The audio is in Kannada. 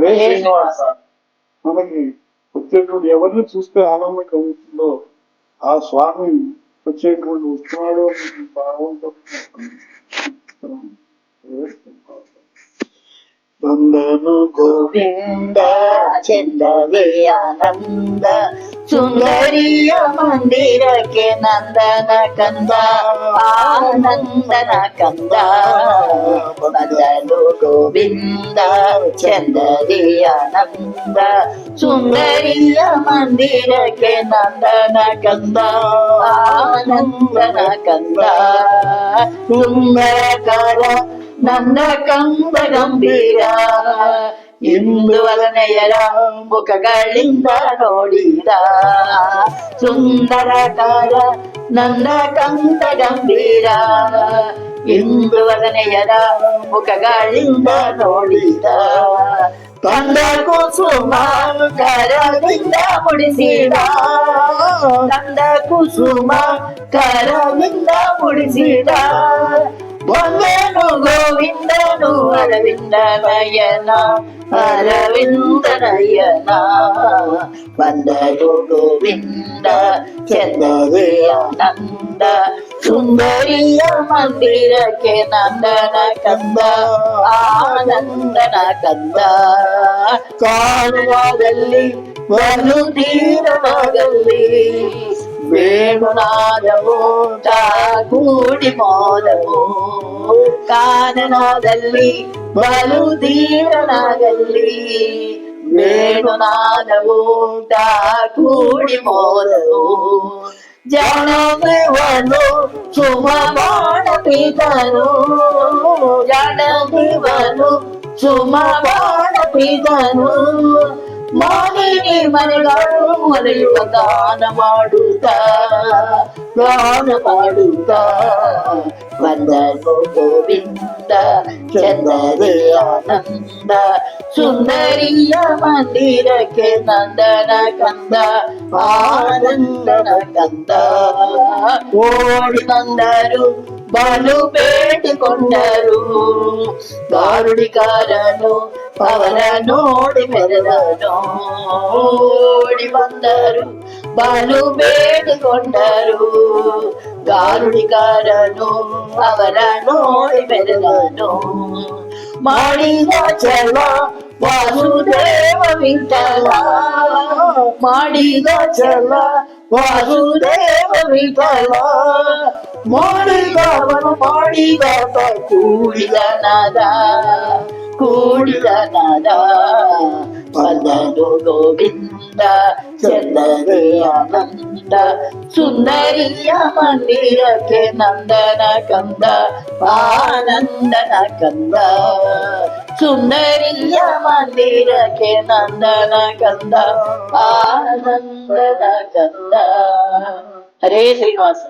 హరే శ్రీనివాస. మనకి వచ్చేటువంటి ఎవరిని చూస్తే ఆనందం కలుగుతుందో ఆ స్వామి వచ్చేటువంటి వస్తున్నాడు అని బాగుంటుంది. నందను గోవింద ಚಂದವೇ ಆನಂದ ಸುಂದರಿಯ ಮಂದಿರಕ್ಕೆ ನಂದನ ಕಂದ ಆನಂದನ ಕಂದ ಬಂದನು ಗೋವಿಂದ ಚಂದವೇ ಆನಂದ ಸುಂದರಿಯ ಮಂದಿರಕ್ಕೆ ನಂದನ ಕಂದ ಆನಂದನ ಕಂದ ಸುಂದರಕರ ನನ್ನ ಕಂದ ಗಂಭೀರ ಇಂದುವಲನೆಯರ ಮುಖಗಳಿಂದ ನೋಡಿದ ಸುಂದರಕಾರ ನನ್ನ ಕಂದ ಗಂಭೀರ ಇಂದುವಲನೆಯರ ಮುಖಗಳಿಂದ ನೋಡಿದ ಕಂದ ಕುಸುಮ ಕರದಿಂದ ಮುಡಿಸಿದ ಕಂದ ಕುಸುಮ ಕರದಿಂದ ಮುಡಿಸಿದ ಬಂದನು ಗೋವಿಂದನು ಅರವಿಂದ ನಯನ ಅರವಿಂದ ನಯನ ಬಂದನು ಗೋವಿಂದ ಚಂದವೇ ಆನಂದ ಸುಂದರಿಯ ಮಂದಿರಕ್ಕೆ ನಂದನ ಕಂದ ಆನಂದನ ಕಂದ ಕಾನನದಲ್ಲಿ ಬಲು ತೀರನಾಗಲ್ಲಿ ವೇಣುನಾದವು ಕೂಡಿ ಮೋದವು ಕಾನನದಲ್ಲಿ ಬಲು ಧೀರನಾಗಲ್ಲಿ ವೇಣುನಾದವು ಕೂಡಿ ಮೋದವು ಜನಮಿವನು ಸುಮಮಾಣ ಪಿತನು ಜನಮಿವನು ಸುಮಮಾಣ ಪಿತನು ಮಾನಿನಿ ಮನೆಗಳು ಮರೆಯುವ ಗಾನ ಮಾಡುತ್ತ ಬಂದನು ಗೋವಿಂದ ಚಂದವೇ ಆನಂದ ಸುಂದರಿಯ ಮಂದಿರಕ್ಕೆ ನಂದನ ಕಂದ ಆನಂದನ ಕಂದ ಓಡಿ ಬಂದರು ಬಲು ಬೇಡಿಕೊಂಡರು ಗಾರುಡಿಕಾರನು ಅವರ ನೋಡಿ ಮೆರೆದನು ಓಡಿ ಬಂದರು ಬಲು ಬೇಡಿಕೊಂಡರು ಗಾರುಡಿಕಾರನು ಅವರ ನೋಡಿ ಮೆರೆದನು ಮಾಡಿದ ಚಲ ವಾಸುದೇವ ವಿಠಲ ಮಾಡಿದ ಚಲ ವಾಸುದೇವ ವಿಠಲ ಮಾಡಿದವನು ಮಾಡಿದ ಕೂಡಿದ ನಾದ ಬಂದನು ಗೋವಿಂದ ಚಂದವೇ ಆನಂದ ಸುಂದರಿಯ ಮಂದಿರಕ್ಕೆ ನಂದನ ಕಂದ ಆನಂದನ ಕಂದ ಸುಂದರಿಯ ಮಂದಿರಕ್ಕೆ ನಂದನ ಕಂದ ಆನಂದನ ಕಂದ. ಹರೇ ಶ್ರೀನಿವಾಸ.